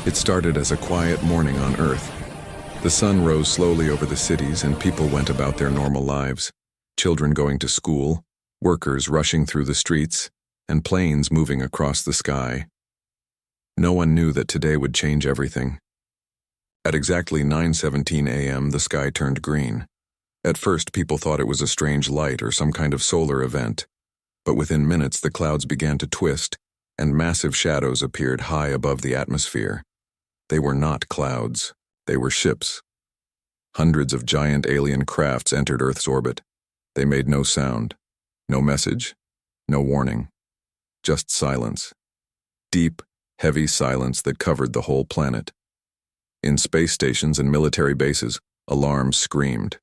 It started as a quiet morning on Earth. The sun rose slowly over the cities and people went about their normal lives. Children going to school, workers rushing through the streets, and planes moving across the sky. No one knew that today would change everything. At exactly 9:17 a.m., the sky turned green. At first, people thought it was a strange light or some kind of solar event. But within minutes, the clouds began to twist, and massive shadows appeared high above the atmosphere. They were not clouds. They were ships. Hundreds of giant alien crafts entered Earth's orbit. They made no sound, no message, no warning. Just silence. Deep, heavy silence that covered the whole planet. In space stations and military bases, alarms screamed.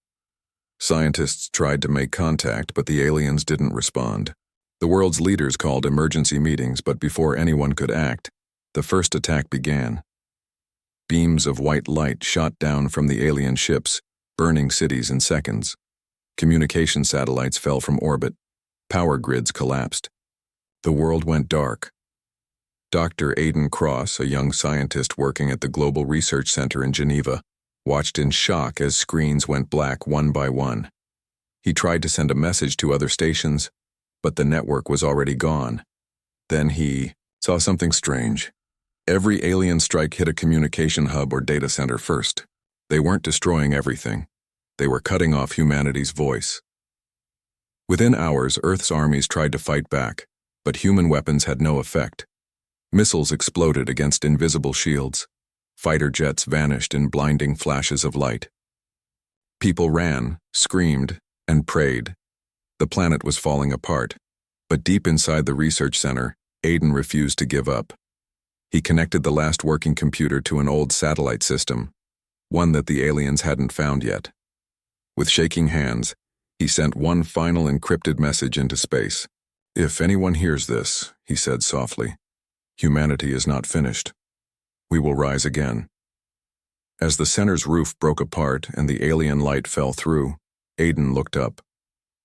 Scientists tried to make contact, but the aliens didn't respond. The world's leaders called emergency meetings, but before anyone could act, the first attack began. Beams of white light shot down from the alien ships, burning cities in seconds. Communication satellites fell from orbit. Power grids collapsed. The world went dark. Dr. Aidan Cross, a young scientist working at the Global Research Center in Geneva, watched in shock as screens went black one by one. He tried to send a message to other stations, but the network was already gone. Then he saw something strange. Every alien strike hit a communication hub or data center first. They weren't destroying everything. They were cutting off humanity's voice. Within hours, Earth's armies tried to fight back, but human weapons had no effect. Missiles exploded against invisible shields. Fighter jets vanished in blinding flashes of light. People ran, screamed, and prayed. The planet was falling apart, but deep inside the research center, Aidan refused to give up. He connected the last working computer to an old satellite system, one that the aliens hadn't found yet. With shaking hands, he sent one final encrypted message into space. "If anyone hears this," he said softly, "humanity is not finished. We will rise again." As the center's roof broke apart and the alien light fell through, Aidan looked up.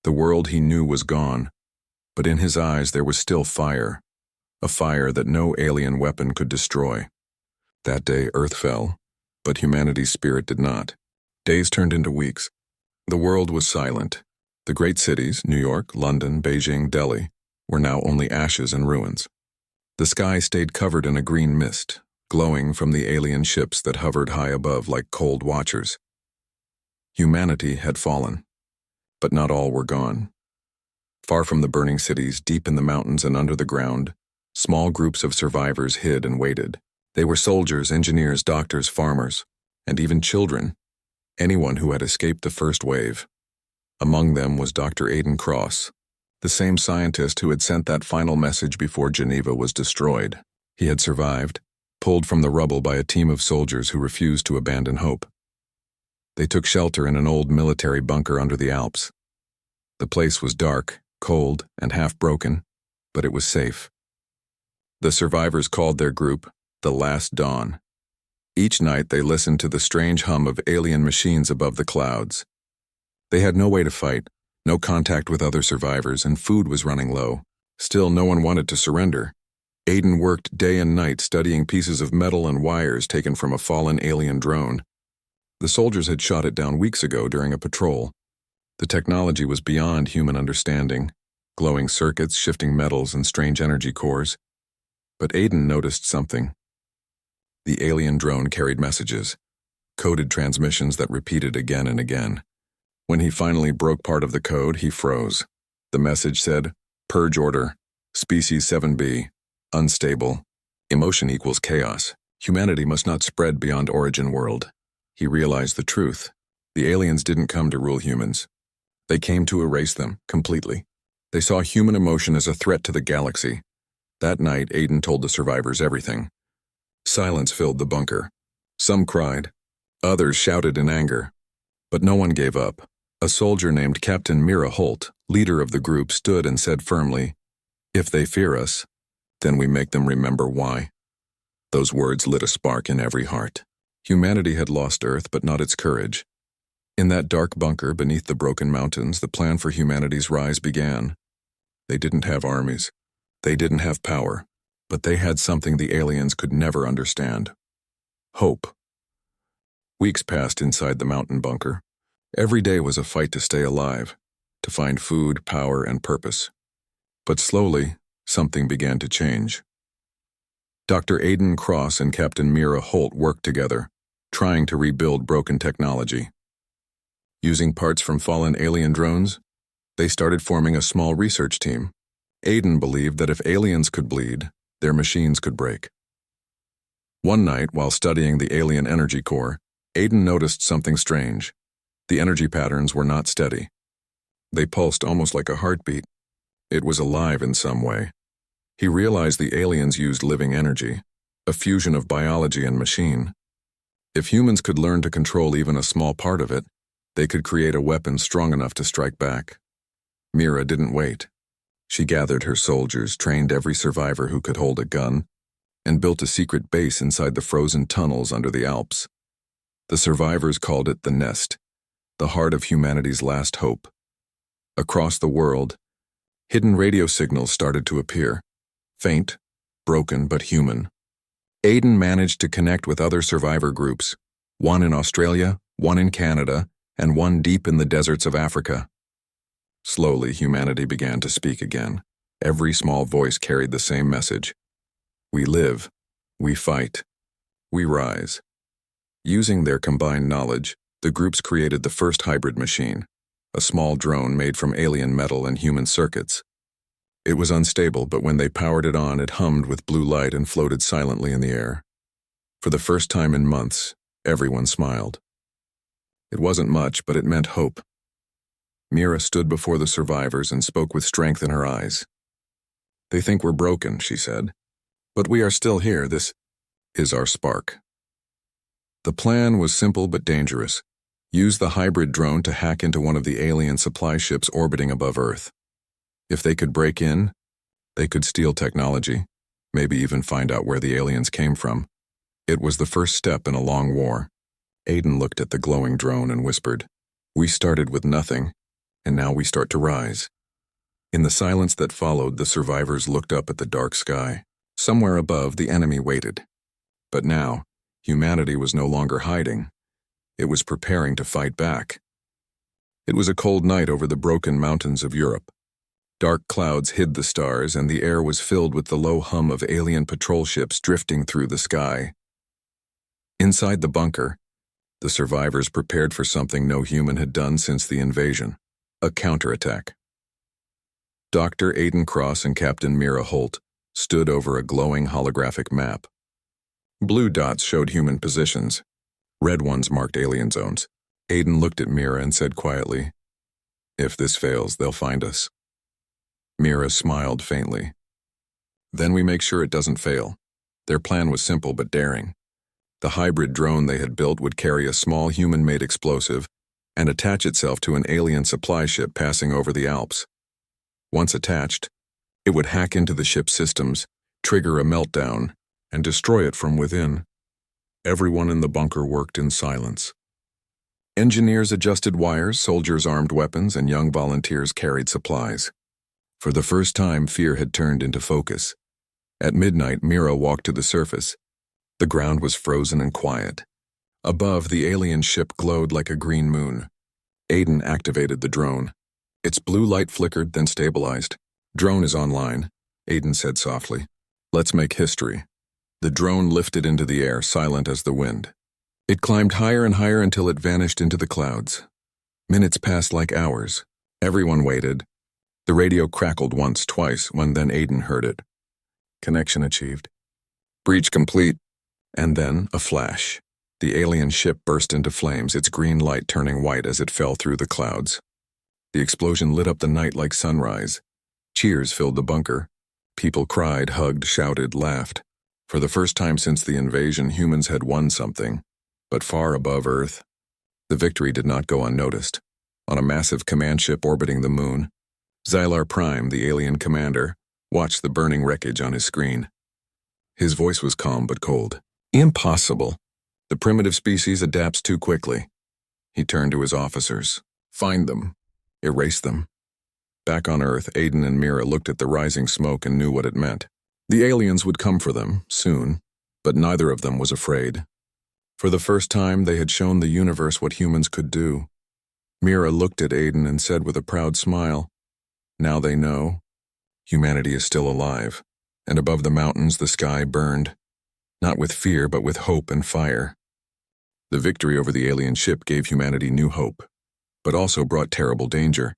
The world he knew was gone, but in his eyes there was still fire, a fire that no alien weapon could destroy. That day, Earth fell, but humanity's spirit did not. Days turned into weeks. The world was silent. The great cities, New York, London, Beijing, Delhi, were now only ashes and ruins. The sky stayed covered in a green mist, glowing from the alien ships that hovered high above like cold watchers. Humanity had fallen, but not all were gone. Far from the burning cities, deep in the mountains and under the ground, small groups of survivors hid and waited. They were soldiers, engineers, doctors, farmers, and even children, anyone who had escaped the first wave. Among them was Dr. Aidan Cross, the same scientist who had sent that final message before Geneva was destroyed. He had survived, pulled from the rubble by a team of soldiers who refused to abandon hope. They took shelter in an old military bunker under the Alps. The place was dark, cold, and half-broken, but it was safe. The survivors called their group the Last Dawn. Each night they listened to the strange hum of alien machines above the clouds. They had no way to fight, no contact with other survivors, and food was running low. Still, no one wanted to surrender. Aidan worked day and night studying pieces of metal and wires taken from a fallen alien drone. The soldiers had shot it down weeks ago during a patrol. The technology was beyond human understanding, glowing circuits, shifting metals, and strange energy cores. But Aidan noticed something. The alien drone carried messages, coded transmissions that repeated again and again. When he finally broke part of the code, he froze. The message said, "Purge order, species 7B. Unstable. Emotion equals chaos. Humanity must not spread beyond origin world." He realized the truth. The aliens didn't come to rule humans. They came to erase them completely. They saw human emotion as a threat to the galaxy. That night, Aidan told the survivors everything. Silence filled the bunker. Some cried. Others shouted in anger. But no one gave up. A soldier named Captain Mira Holt, leader of the group, stood and said firmly, "If they fear us, then we make them remember why." Those words lit a spark in every heart. Humanity had lost Earth, but not its courage. In that dark bunker beneath the broken mountains, the plan for humanity's rise began. They didn't have armies. They didn't have power. But they had something the aliens could never understand. Hope. Weeks passed inside the mountain bunker. Every day was a fight to stay alive, to find food, power, and purpose. But slowly, something began to change. Dr. Aidan Cross and Captain Mira Holt worked together, trying to rebuild broken technology. Using parts from fallen alien drones, they started forming a small research team. Aidan believed that if aliens could bleed, their machines could break. One night, while studying the alien energy core, Aidan noticed something strange. The energy patterns were not steady. They pulsed almost like a heartbeat. It was alive in some way. He realized the aliens used living energy, a fusion of biology and machine. If humans could learn to control even a small part of it, they could create a weapon strong enough to strike back. Mira didn't wait. She gathered her soldiers, trained every survivor who could hold a gun, and built a secret base inside the frozen tunnels under the Alps. The survivors called it the Nest, the heart of humanity's last hope. Across the world, hidden radio signals started to appear, faint, broken, but human. Aidan managed to connect with other survivor groups, one in Australia, one in Canada, and one deep in the deserts of Africa. Slowly, humanity began to speak again. Every small voice carried the same message. We live, we fight, we rise. Using their combined knowledge, the groups created the first hybrid machine, a small drone made from alien metal and human circuits. It was unstable, but when they powered it on, it hummed with blue light and floated silently in the air. For the first time in months, everyone smiled. It wasn't much, but it meant hope. Mira stood before the survivors and spoke with strength in her eyes. They think we're broken, she said. But we are still here. This is our spark. The plan was simple but dangerous. Use the hybrid drone to hack into one of the alien supply ships orbiting above Earth. If they could break in, they could steal technology, maybe even find out where the aliens came from. It was the first step in a long war. Aidan looked at the glowing drone and whispered, "We started with nothing, and now we start to rise." In the silence that followed, the survivors looked up at the dark sky. Somewhere above, the enemy waited. But now, humanity was no longer hiding. It was preparing to fight back. It was a cold night over the broken mountains of Europe. Dark clouds hid the stars, and the air was filled with the low hum of alien patrol ships drifting through the sky. Inside the bunker, the survivors prepared for something no human had done since the invasion, a counterattack. Dr. Aidan Cross and Captain Mira Holt stood over a glowing holographic map. Blue dots showed human positions. Red ones marked alien zones. Aidan looked at Mira and said quietly, "If this fails, they'll find us." Mira smiled faintly. "Then we make sure it doesn't fail." Their plan was simple but daring. The hybrid drone they had built would carry a small human-made explosive and attach itself to an alien supply ship passing over the Alps. Once attached, it would hack into the ship's systems, trigger a meltdown, and destroy it from within. Everyone in the bunker worked in silence. Engineers adjusted wires, soldiers armed weapons, and young volunteers carried supplies. For the first time, fear had turned into focus. At midnight, Mira walked to the surface. The ground was frozen and quiet. Above, the alien ship glowed like a green moon. Aidan activated the drone. Its blue light flickered, then stabilized. "Drone is online," Aidan said softly. "Let's make history." The drone lifted into the air, silent as the wind. It climbed higher and higher until it vanished into the clouds. Minutes passed like hours. Everyone waited. The radio crackled once, twice, when then Aidan heard it. Connection achieved. Breach complete. And then, a flash. The alien ship burst into flames, its green light turning white as it fell through the clouds. The explosion lit up the night like sunrise. Cheers filled the bunker. People cried, hugged, shouted, laughed. For the first time since the invasion, humans had won something. But far above Earth, the victory did not go unnoticed. On a massive command ship orbiting the moon, Xylar Prime, the alien commander, watched the burning wreckage on his screen. His voice was calm but cold. "Impossible. The primitive species adapts too quickly." He turned to his officers. "Find them. Erase them." Back on Earth, Aidan and Mira looked at the rising smoke and knew what it meant. The aliens would come for them, soon, but neither of them was afraid. For the first time, they had shown the universe what humans could do. Mira looked at Aiden and said with a proud smile, "Now they know. Humanity is still alive." And above the mountains, the sky burned, not with fear, but with hope and fire. The victory over the alien ship gave humanity new hope, but also brought terrible danger.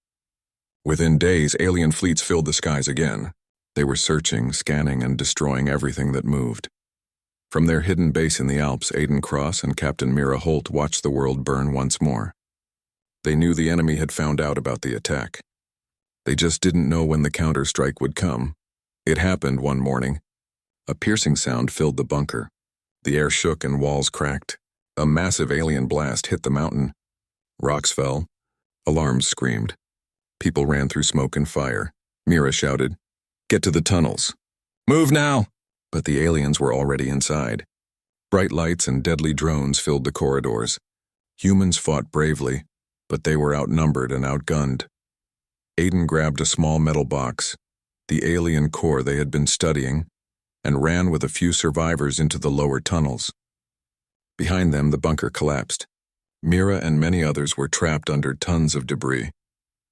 Within days, alien fleets filled the skies again. They were searching, scanning, and destroying everything that moved. From their hidden base in the Alps, Aiden Cross and Captain Mira Holt watched the world burn once more. They knew the enemy had found out about the attack. They just didn't know when the counter-strike would come. It happened one morning. A piercing sound filled the bunker. The air shook and walls cracked. A massive alien blast hit the mountain. Rocks fell. Alarms screamed. People ran through smoke and fire. Mira shouted, "Get to the tunnels. Move now!" But the aliens were already inside. Bright lights and deadly drones filled the corridors. Humans fought bravely, but they were outnumbered and outgunned. Aiden grabbed a small metal box, the alien core they had been studying, and ran with a few survivors into the lower tunnels. Behind them, the bunker collapsed. Mira and many others were trapped under tons of debris.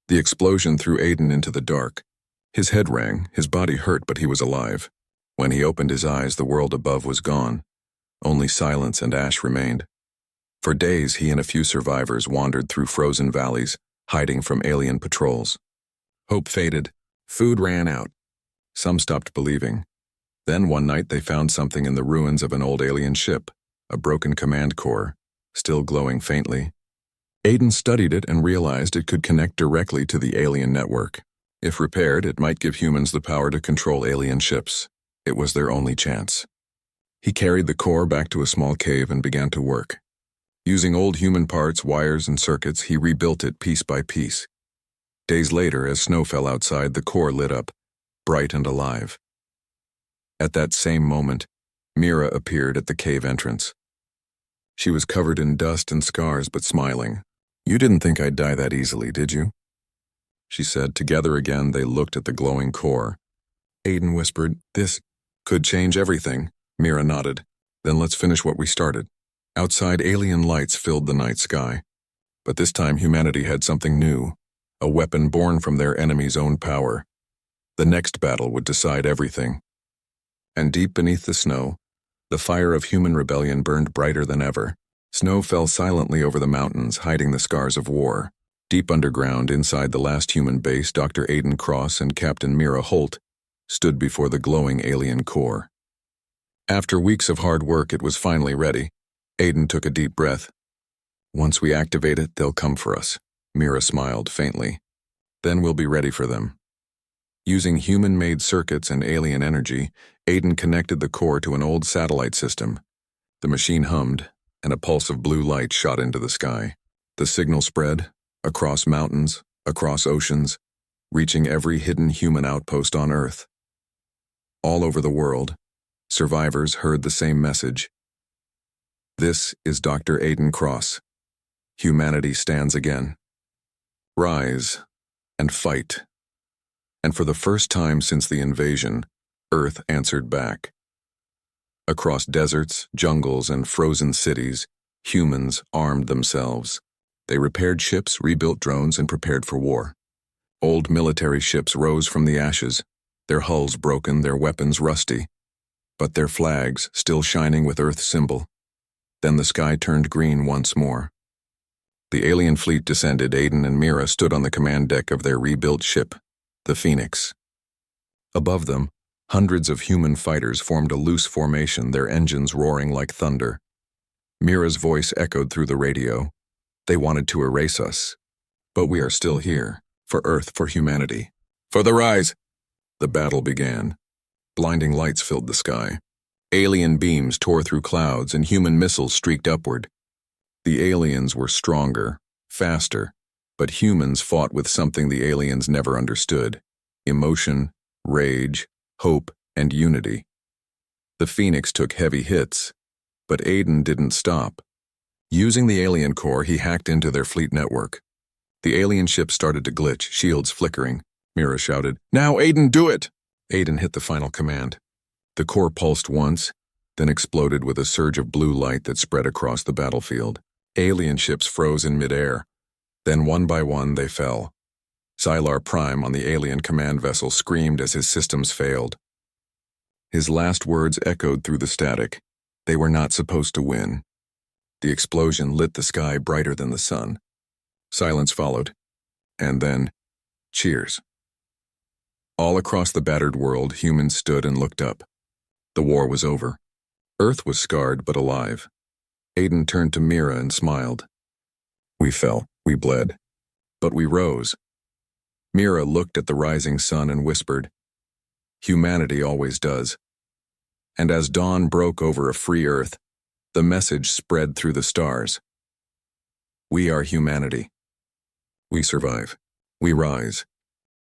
The explosion threw Aiden into the dark. His head rang, his body hurt, but he was alive. When he opened his eyes, the world above was gone. Only silence and ash remained. For days, he and a few survivors wandered through frozen valleys, hiding from alien patrols. Hope faded. Food ran out. Some stopped believing. Then one night they found something in the ruins of an old alien ship, a broken command core, still glowing faintly. Aiden studied it and realized it could connect directly to the alien network. If repaired, it might give humans the power to control alien ships. It was their only chance. He carried the core back to a small cave and began to work. Using old human parts, wires, and circuits, he rebuilt it piece by piece. Days later, as snow fell outside, the core lit up, bright and alive. At that same moment, Mira appeared at the cave entrance. She was covered in dust and scars, but smiling. "You didn't think I'd die that easily, did you?" she said. Together again, they looked at the glowing core. Aiden whispered, "This could change everything." Mira nodded. "Then let's finish what we started." Outside, alien lights filled the night sky. But this time, humanity had something new, a weapon born from their enemy's own power. The next battle would decide everything. And deep beneath the snow, the fire of human rebellion burned brighter than ever. Snow fell silently over the mountains, hiding the scars of war. Deep underground, inside the last human base, Dr. Aiden Cross and Captain Mira Holt stood before the glowing alien core. After weeks of hard work, it was finally ready. Aiden took a deep breath. "Once we activate it, they'll come for us." Mira smiled faintly. "Then we'll be ready for them." Using human-made circuits and alien energy, Aiden connected the core to an old satellite system. The machine hummed, and a pulse of blue light shot into the sky. The signal spread, across mountains, across oceans, reaching every hidden human outpost on Earth. All over the world, survivors heard the same message. "This is Dr. Aiden Cross. Humanity stands again. Rise and fight." And for the first time since the invasion, Earth answered back. Across deserts, jungles, and frozen cities, humans armed themselves. They repaired ships, rebuilt drones, and prepared for war. Old military ships rose from the ashes, their hulls broken, their weapons rusty, but their flags still shining with Earth's symbol. Then the sky turned green once more. The alien fleet descended. Aiden and Mira stood on the command deck of their rebuilt ship, the Phoenix. Above them, hundreds of human fighters formed a loose formation, their engines roaring like thunder. Mira's voice echoed through the radio. "They wanted to erase us, but we are still here, for Earth, for humanity. For the rise!" The battle began. Blinding lights filled the sky. Alien beams tore through clouds and human missiles streaked upward. The aliens were stronger, faster, but humans fought with something the aliens never understood: emotion, rage, hope, and unity. The Phoenix took heavy hits, but Aiden didn't stop. Using the alien core, he hacked into their fleet network. The alien ship started to glitch, shields flickering. Mira shouted, "Now, Aiden, do it!" Aiden hit the final command. The core pulsed once, then exploded with a surge of blue light that spread across the battlefield. Alien ships froze in midair. Then one by one they fell. Xylar Prime on the alien command vessel screamed as his systems failed. His last words echoed through the static. They were not supposed to win. The explosion lit the sky brighter than the sun. Silence followed. And then, cheers. All across the battered world, humans stood and looked up. The war was over. Earth was scarred but alive. Aiden turned to Mira and smiled. We fell, we bled, but we rose. Mira looked at the rising sun and whispered, "Humanity always does." And as dawn broke over a free Earth, the message spread through the stars. We are humanity. We survive. We rise.